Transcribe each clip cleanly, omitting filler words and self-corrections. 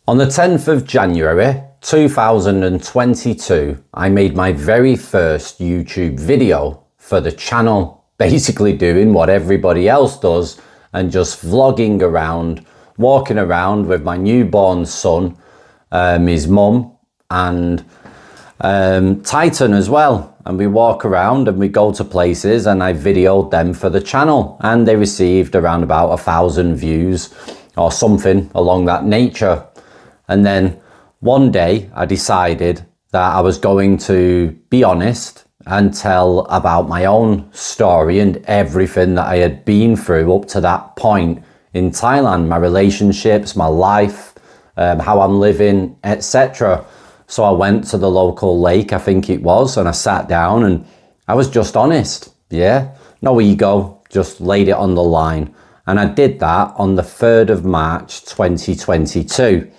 On the 10th of January 2022, I made my very first YouTube video for the channel, basically doing what everybody else does and just vlogging around, walking around with my newborn son, his mum and Titan as well. And we walk around and we go to places, and I videoed them for the channel, and they received around about 1,000 views or something along that nature. And then one day I decided that I was going to be honest and tell about my own story and everything that I had been through up to that point in Thailand, my relationships, my life, how I'm living, etc. So I went to the local lake, I think it was, and I sat down and I was just honest. Yeah, no ego, just laid it on the line. And I did that on the 3rd of March 2022.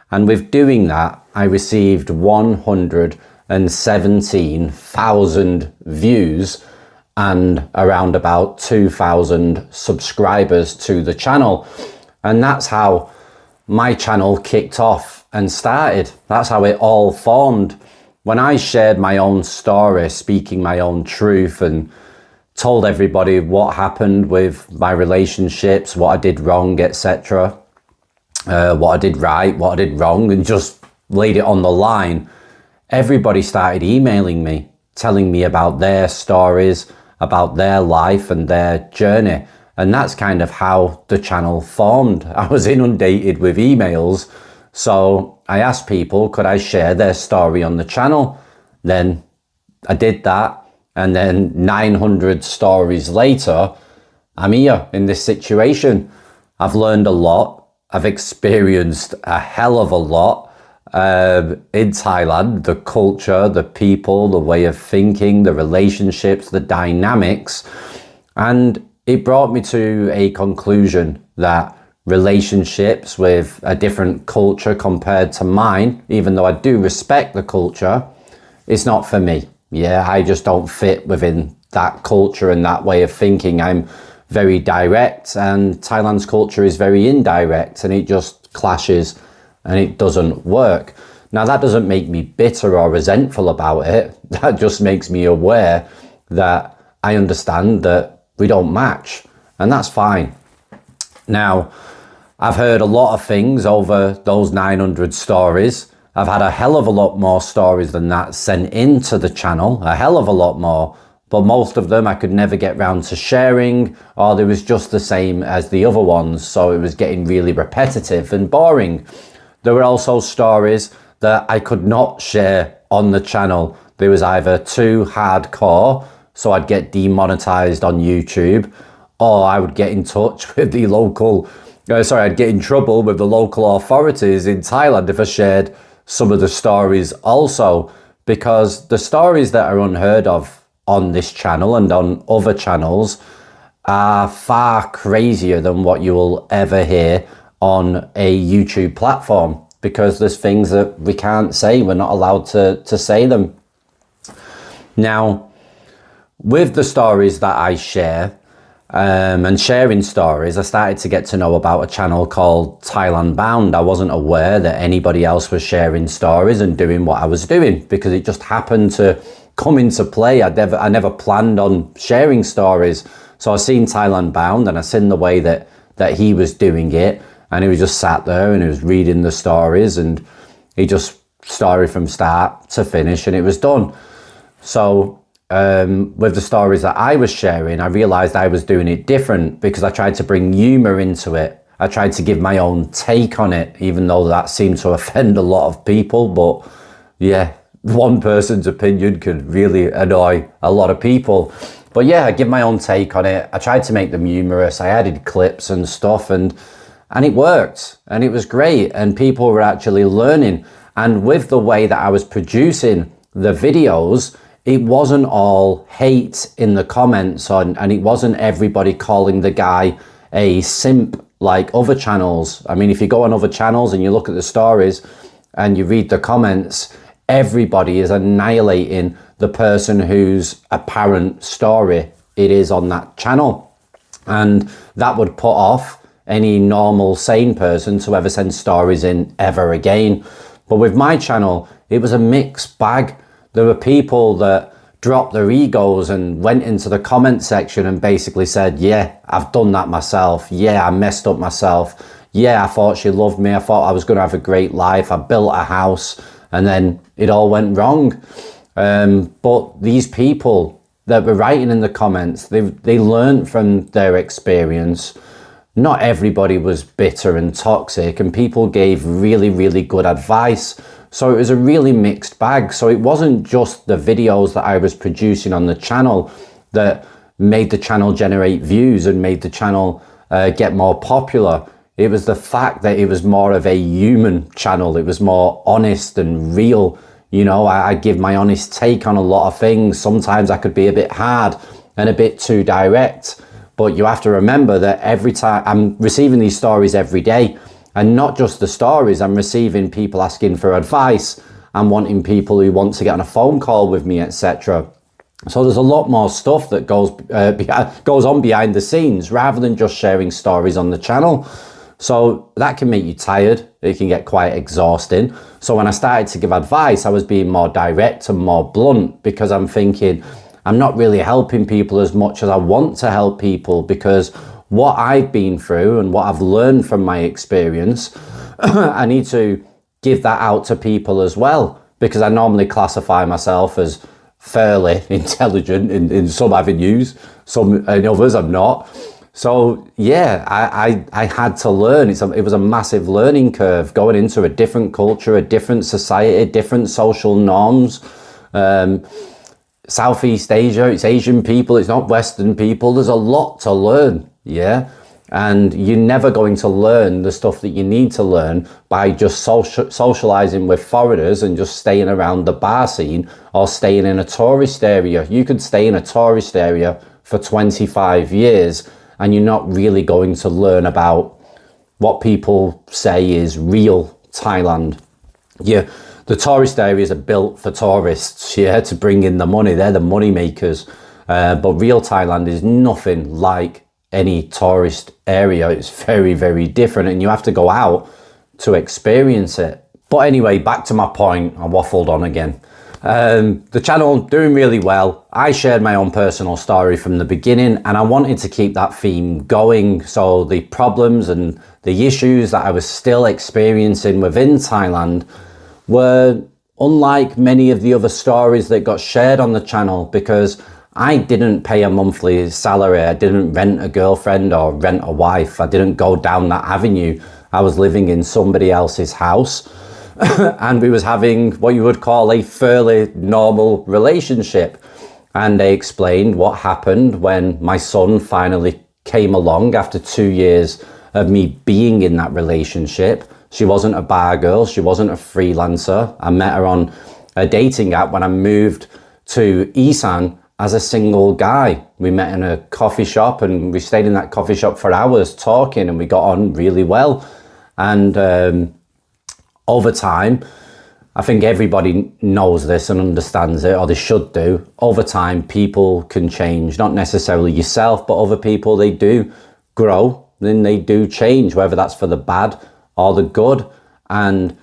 And with doing that, I received 117,000 views and around about 2,000 subscribers to the channel. And that's how my channel kicked off and started. That's how it all formed. When I shared my own story, speaking my own truth, and told everybody what happened with my relationships, what I did wrong, etc., what I did right, what I did wrong, and just laid it on the line, everybody started emailing me, telling me about their stories, about their life and their journey. And that's kind of how the channel formed. I was inundated with emails. So I asked people, could I share their story on the channel? Then I did that. And then 900 stories later, I'm here in this situation. I've learned a lot. I've experienced a hell of a lot in Thailand, the culture, the people, the way of thinking, the relationships, the dynamics. And it brought me to a conclusion that relationships with a different culture compared to mine, even though I do respect the culture, it's not for me. Yeah, I just don't fit within that culture and that way of thinking. I'm very direct, and Thailand's culture is very indirect, and it just clashes and it doesn't work. Now, that doesn't make me bitter or resentful about it. That just makes me aware that I understand that we don't match, and that's fine. Now, I've heard a lot of things over those 900 stories. I've had a hell of a lot more stories than that sent into the channel, a hell of a lot more. But most of them I could never get round to sharing, or they was just the same as the other ones. So it was getting really repetitive and boring. There were also stories that I could not share on the channel. There was either too hardcore, so I'd get demonetized on YouTube, or I would get in touch with the local, I'd get in trouble with the local authorities in Thailand if I shared some of the stories also, because the stories that are unheard of on this channel and on other channels are far crazier than what you will ever hear on a YouTube platform, because there's things that we can't say. We're not allowed to say them. Now, with the stories that I share and sharing stories, I started to get to know about a channel called Thailand Bound. I wasn't aware that anybody else was sharing stories and doing what I was doing, because it just happened to come into play. I never planned on sharing stories. So I seen Thailand Bound, and I seen the way that he was doing it, and he was just sat there and he was reading the stories, and he just story from start to finish, and it was done. So with the stories that I was sharing, I realized I was doing it different, because I tried to bring humor into it. I tried to give my own take on it, even though that seemed to offend a lot of people. But yeah, one person's opinion could really annoy a lot of people. But yeah, I give my own take on it. I tried to make them humorous. I added clips and stuff, and it worked, and it was great, and people were actually learning. And with the way that I was producing the videos, it wasn't all hate in the comments, and it wasn't everybody calling the guy a simp like other channels. I mean, if you go on other channels and you look at the stories and you read the comments, everybody is annihilating the person whose apparent story it is on that channel. And that would put off any normal, sane person to ever send stories in ever again. But with my channel, it was a mixed bag. There were people that dropped their egos and went into the comment section and basically said, yeah, I've done that myself. Yeah, I messed up myself. Yeah, I thought she loved me. I thought I was going to have a great life. I built a house and then it all went wrong. But these people that were writing in the comments, they learned from their experience. Not everybody was bitter and toxic, and people gave really, really good advice. So it was a really mixed bag. So it wasn't just the videos that I was producing on the channel that made the channel generate views and made the channel get more popular. It was the fact that it was more of a human channel. It was more honest and real. You know, I give my honest take on a lot of things. Sometimes I could be a bit hard and a bit too direct. But you have to remember that every time I'm receiving these stories every day, and not just the stories, I'm receiving people asking for advice. I'm wanting people who want to get on a phone call with me, etc. So there's a lot more stuff that goes on behind the scenes rather than just sharing stories on the channel. So that can make you tired. It can get quite exhausting. So when I started to give advice, I was being more direct and more blunt, because I'm thinking, I'm not really helping people as much as I want to help people, because what I've been through and what I've learned from my experience, I need to give that out to people as well, because I normally classify myself as fairly intelligent in some avenues, some in others I'm not. So yeah, I had to learn. It was a massive learning curve going into a different culture, a different society, different social norms. Southeast Asia, it's Asian people, it's not Western people. There's a lot to learn, yeah? And you're never going to learn the stuff that you need to learn by just socializing with foreigners and just staying around the bar scene or staying in a tourist area. You could stay in a tourist area for 25 years and you're not really going to learn about what people say is real Thailand. Yeah. The tourist areas are built for tourists, yeah, to bring in the money. They're the money makers. But real Thailand is nothing like any tourist area. It's very, very different, and you have to go out to experience it. But anyway, back to my point. I waffled on again. The channel doing really well. I shared my own personal story from the beginning, and I wanted to keep that theme going. So the problems and the issues that I was still experiencing within Thailand were unlike many of the other stories that got shared on the channel, because I didn't pay a monthly salary. I didn't rent a girlfriend or rent a wife. I didn't go down that avenue. I was living in somebody else's house and we was having what you would call a fairly normal relationship. And they explained what happened when my son finally came along after 2 years of me being in that relationship. She wasn't a bar girl. She wasn't a freelancer. I met her on a dating app when I moved to Isan as a single guy. We met in a coffee shop and we stayed in that coffee shop for hours talking, and we got on really well. And over time, I think everybody knows this and understands it, or they should do. Over time, people can change, not necessarily yourself, but other people, they do grow, then they do change, whether that's for the bad or the good. And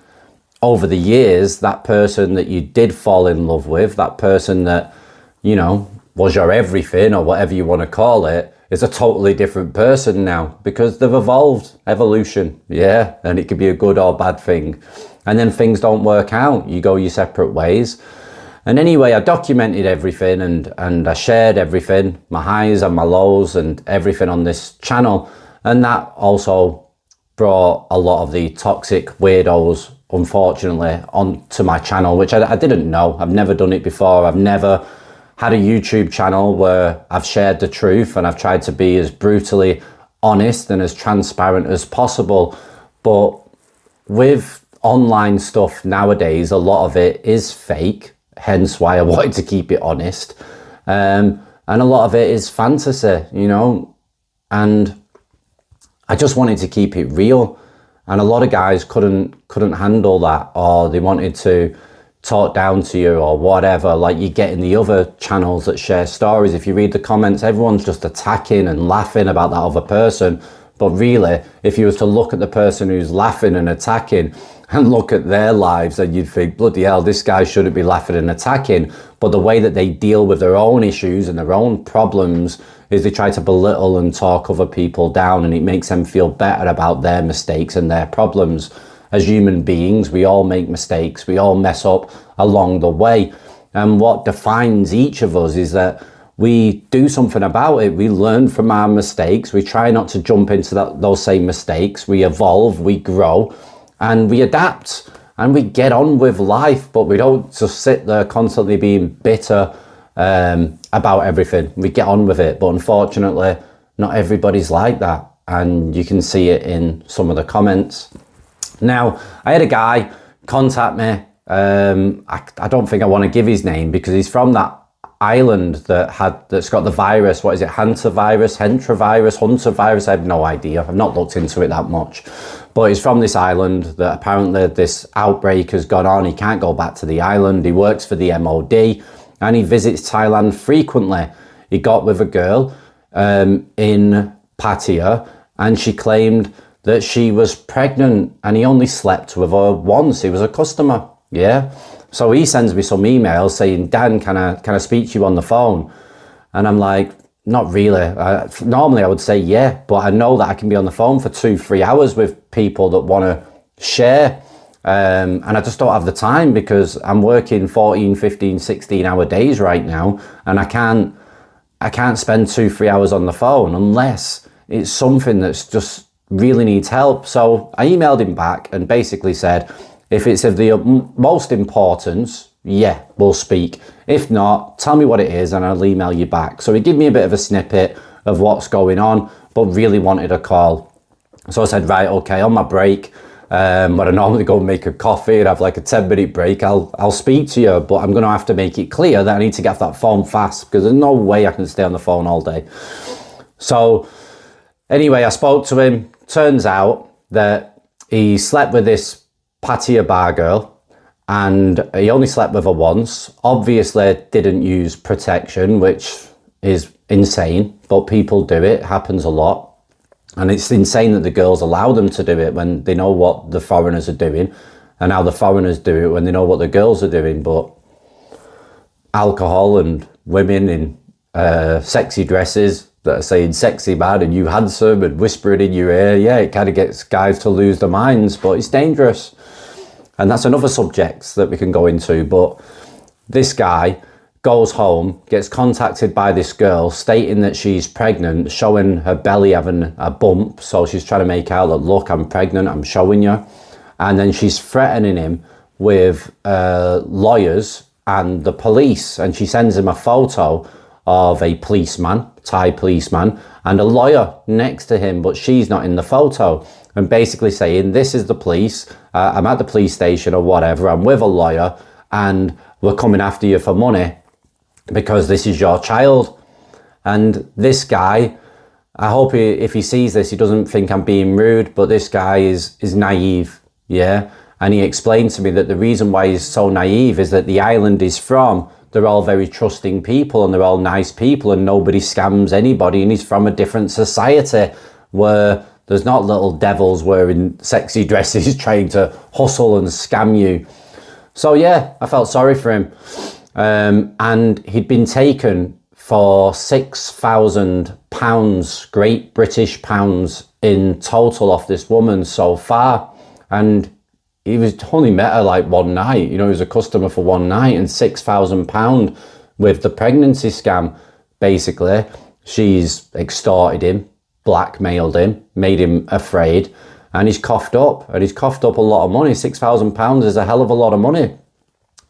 over the years, that person that you did fall in love with, that person that, you know, was your everything or whatever you want to call it, is a totally different person now, because they've evolved. Evolution, yeah, and it could be a good or bad thing. And then things don't work out, you go your separate ways. And anyway, I documented everything and I shared everything, my highs and my lows and everything on this channel. And that also brought a lot of the toxic weirdos, unfortunately, onto my channel, which I didn't know. I've never done it before. I've never had a YouTube channel where I've shared the truth, and I've tried to be as brutally honest and as transparent as possible. But with online stuff nowadays, a lot of it is fake, hence why I wanted to keep it honest. And a lot of it is fantasy, you know, and I just wanted to keep it real. And a lot of guys couldn't handle that, or they wanted to talk down to you or whatever, like you get in the other channels that share stories. If you read the comments, everyone's just attacking and laughing about that other person. But really, if you was to look at the person who's laughing and attacking and look at their lives, then you'd think, bloody hell, this guy shouldn't be laughing and attacking. But the way that they deal with their own issues and their own problems is they try to belittle and talk other people down, and it makes them feel better about their mistakes and their problems. As human beings, we all make mistakes. We all mess up along the way. And what defines each of us is that we do something about it. We learn from our mistakes. We try not to jump into those same mistakes. We evolve, we grow, and we adapt, and we get on with life. But we don't just sit there constantly being bitter about everything. We get on with it. But unfortunately, not everybody's like that. And you can see it in some of the comments. Now, I had a guy contact me. I don't think I want to give his name because he's from that island that's got the virus. What is it? Hantavirus, Hunter virus? I have no idea. I've not looked into it that much. But he's from this island that apparently this outbreak has gone on. He can't go back to the island. He works for the MOD and he visits Thailand frequently. He got with a girl in Pattaya, and she claimed that she was pregnant, and he only slept with her once. He was a customer, yeah. So he sends me some emails saying, Dan, can I speak to you on the phone? And I'm like, not really. Normally I would say yeah, but I know that I can be on the phone for 2-3 hours with people that want to share. And I just don't have the time because I'm working 14, 15, 16-hour days right now, and I can't spend 2-3 hours on the phone unless it's something that's just really needs help. So I emailed him back and basically said, if it's of the most importance, yeah, we'll speak. If not, tell me what it is and I'll email you back. So he gave me a bit of a snippet of what's going on, but really wanted a call. So I said, right, okay, on my break, when I normally go and make a coffee and have like a 10-minute break, I'll speak to you, but I'm going to have to make it clear that I need to get off that phone fast because there's no way I can stay on the phone all day. So anyway, I spoke to him. Turns out that he slept with this Pattaya bar girl, and he only slept with her once. Obviously didn't use protection, which is insane, but people do it. It happens a lot. And it's insane that the girls allow them to do it when they know what the foreigners are doing, and how the foreigners do it when they know what the girls are doing. But alcohol and women in sexy dresses that are saying sexy man and you handsome and whispering in your ear, yeah, it kind of gets guys to lose their minds, but it's dangerous. And that's another subject that we can go into. But this guy goes home, gets contacted by this girl stating that she's pregnant, showing her belly having a bump. So she's trying to make out that, look, I'm pregnant, I'm showing you. And then she's threatening him with lawyers and the police. And she sends him a photo of a policeman, Thai policeman, and a lawyer next to him, but she's not in the photo. And basically saying, this is the police, I'm at the police station or whatever, I'm with a lawyer, and we're coming after you for money because this is your child. And this guy, I hope if he sees this, he doesn't think I'm being rude, but this guy is naive, yeah? And he explained to me that the reason why he's so naive is that the island he's from, they're all very trusting people and they're all nice people and nobody scams anybody, and he's from a different society where there's not little devils wearing sexy dresses trying to hustle and scam you. So yeah, I felt sorry for him. And he'd been taken for £6,000, Great British pounds in total off this woman so far. And he was only met her like one night, you know, he was a customer for one night, and £6,000 with the pregnancy scam. Basically, she's extorted him, blackmailed him, made him afraid, and he's coughed up, a lot of money. £6,000 is a hell of a lot of money.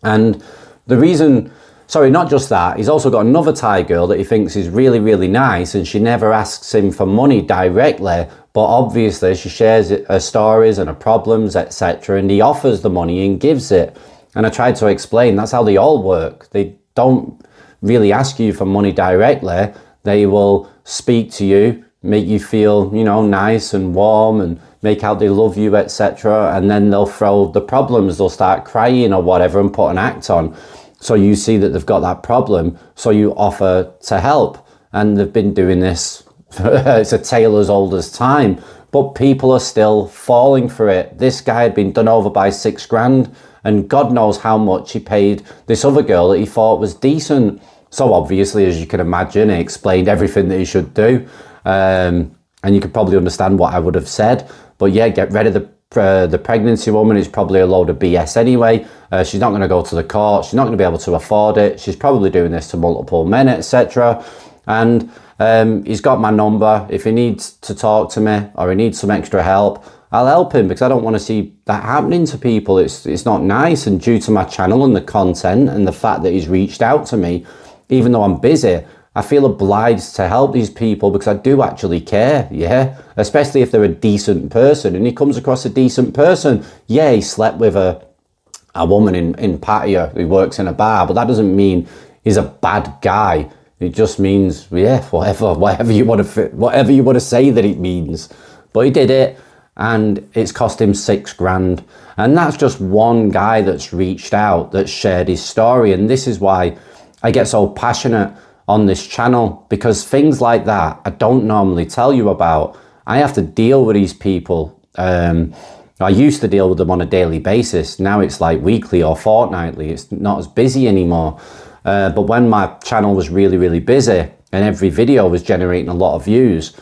And the reason, sorry, not just that, he's also got another Thai girl that he thinks is really, really nice, and she never asks him for money directly, but obviously she shares her stories and her problems, etc., and he offers the money and gives it. And I tried to explain that's how they all work. They don't really ask you for money directly. They will speak to you, make you feel, you know, nice and warm and make out they love you, etc., and then they'll throw the problems. They'll start crying or whatever and put an act on. So you see that they've got that problem, so you offer to help. And they've been doing this it's a tale as old as time, but people are still falling for it. This guy had been done over by 6 grand, and God knows how much he paid this other girl that he thought was decent. So obviously, as you can imagine, he explained everything that he should do. And you could probably understand what I would have said. But yeah, get rid of the pregnancy woman. It's probably a load of BS anyway. She's not going to go to the court. She's not going to be able to afford it. She's probably doing this to multiple men, etc. And he's got my number. If he needs to talk to me or he needs some extra help, I'll help him, because I don't want to see that happening to people. It's not nice. And due to my channel and the content and the fact that he's reached out to me, even though I'm busy, I feel obliged to help these people because I do actually care, yeah? Especially if they're a decent person, and he comes across a decent person. Yeah, he slept with a woman in Pattaya who works in a bar, but that doesn't mean he's a bad guy. It just means, yeah, whatever you want to say that it means. But he did it, and it's cost him 6 grand. And that's just one guy that's reached out, that's shared his story. And this is why I get so passionate on this channel, because things like that I don't normally tell you about. I have to deal with these people. I used to deal with them on a daily basis. Now it's like weekly or fortnightly. It's not as busy anymore. But when my channel was really, really busy and every video was generating a lot of views,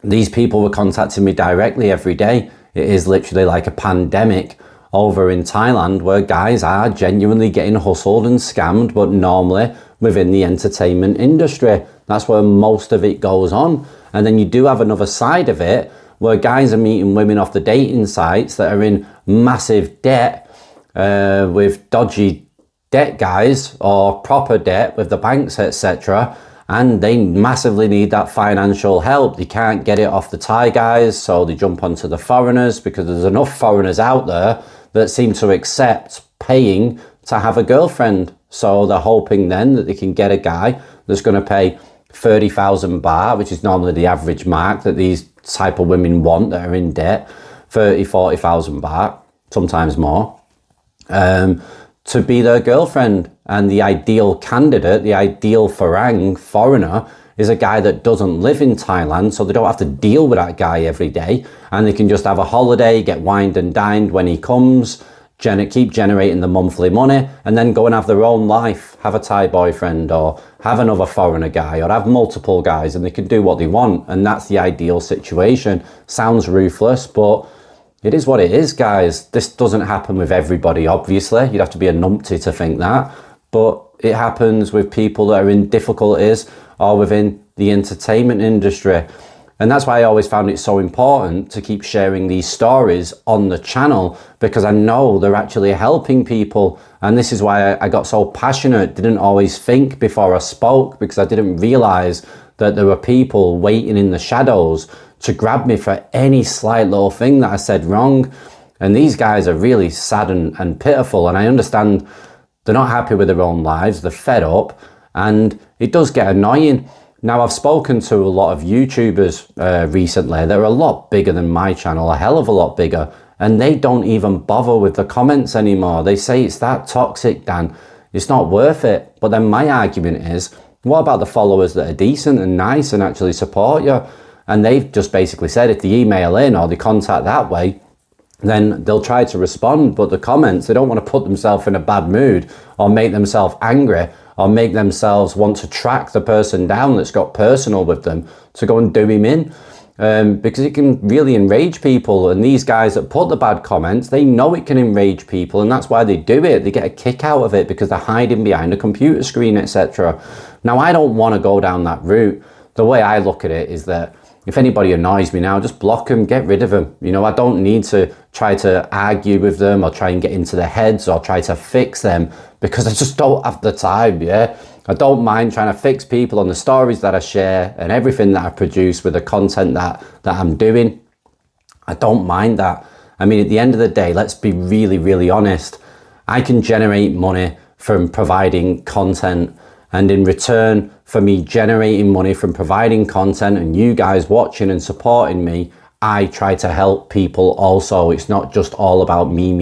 these people were contacting me directly every day. It is literally like a pandemic over in Thailand, where guys are genuinely getting hustled and scammed, but normally within the entertainment industry. That's where most of it goes on. And then you do have another side of it, where guys are meeting women off the dating sites that are in massive debt, with dodgy debt guys, or proper debt with the banks, etc. And they massively need that financial help. They can't get it off the Thai guys, so they jump onto the foreigners, because there's enough foreigners out there that seem to accept paying to have a girlfriend. So they're hoping then that they can get a guy that's going to pay 30,000 baht, which is normally the average mark that these type of women want that are in debt, 40,000 baht, sometimes more, to be their girlfriend. And the ideal candidate, the ideal foreigner, is a guy that doesn't live in Thailand, so they don't have to deal with that guy every day, and they can just have a holiday, get wined and dined when he comes, keep generating the monthly money, and then go and have their own life, have a Thai boyfriend, or have another foreigner guy, or have multiple guys, and they can do what they want. And that's the ideal situation. Sounds ruthless, but it is what it is, guys. This doesn't happen with everybody, obviously. You'd have to be a numpty to think that. But it happens with people that are in difficulties or within the entertainment industry. And that's why I always found it so important to keep sharing these stories on the channel, because I know they're actually helping people. And this is why I got so passionate, didn't always think before I spoke, because I didn't realize that there were people waiting in the shadows to grab me for any slight little thing that I said wrong. And these guys are really sad and pitiful. And I understand they're not happy with their own lives. They're fed up, and it does get annoying. Now, I've spoken to a lot of YouTubers recently. They're a lot bigger than my channel, a hell of a lot bigger, and they don't even bother with the comments anymore. They say it's that toxic, Dan. It's not worth it. But then my argument is, what about the followers that are decent and nice and actually support you? And they've just basically said if they email in or they contact that way, then they'll try to respond. But the comments, they don't want to put themselves in a bad mood or make themselves angry or make themselves want to track the person down that's got personal with them to go and do him in. Because it can really enrage people. And these guys that put the bad comments, they know it can enrage people, and that's why they do it. They get a kick out of it because they're hiding behind a computer screen, etc. Now, I don't want to go down that route. The way I look at it is that if anybody annoys me now, just block them, get rid of them. You know, I don't need to try to argue with them or try and get into their heads or try to fix them, because I just don't have the time, yeah? I don't mind trying to fix people on the stories that I share and everything that I produce with the content that I'm doing. I don't mind that. I mean, at the end of the day, let's be really, really honest. I can generate money from providing content, and in return for me generating money from providing content and you guys watching and supporting me, I try to help people also. It's not just all about me.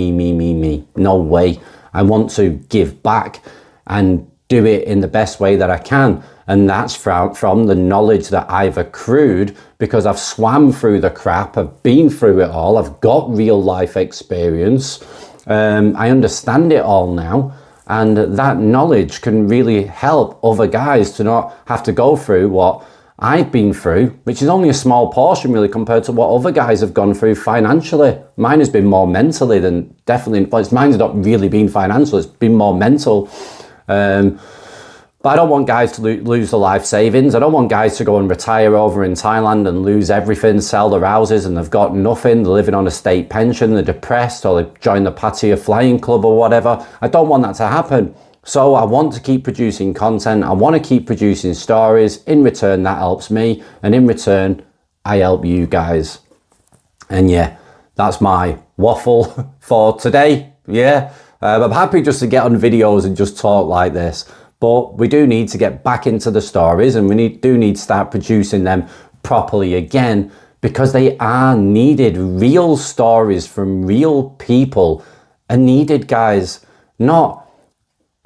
No way. I want to give back and do it in the best way that I can. And that's from the knowledge that I've accrued, because I've swam through the crap, I've been through it all, I've got real life experience, I understand it all now, and that knowledge can really help other guys to not have to go through what I've been through, which is only a small portion really compared to what other guys have gone through financially. Mine has been more mentally than definitely, but mine's not really been financial, it's been more mental. But I don't want guys to lose their life savings. I don't want guys to go and retire over in Thailand and lose everything, sell their houses, and they've got nothing. They're living on a state pension, they're depressed, or they join the Pattaya flying club or whatever. I don't want that to happen. So I want to keep producing content. I want to keep producing stories. In return, that helps me. And in return, I help you guys. And yeah, that's my waffle for today. Yeah, I'm happy just to get on videos and just talk like this. But we do need to get back into the stories, and we do need to start producing them properly again, because they are needed. Real stories from real people are needed, guys. Not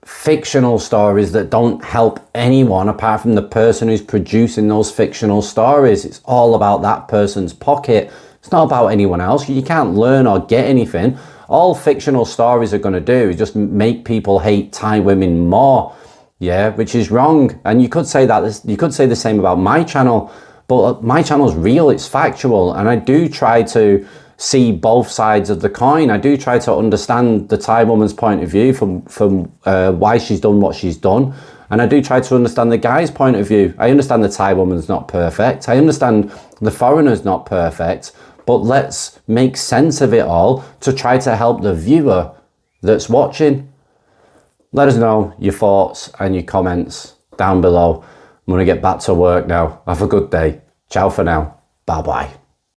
fictional stories that don't help anyone apart from the person who's producing those fictional stories. It's all about that person's pocket. It's not about anyone else. You can't learn or get anything. All fictional stories are going to do is just make people hate Thai women more. Yeah, which is wrong. And you could say that, you could say the same about my channel, but my channel is real, it's factual, and I do try to see both sides of the coin. I do try to understand the Thai woman's point of view from why she's done what she's done, and I do try to understand the guy's point of view. I understand the Thai woman's not perfect, I understand the foreigner's not perfect, but let's make sense of it all to try to help the viewer that's watching. Let us know your thoughts and your comments down below. I'm going to get back to work now. Have a good day. Ciao for now. Bye bye.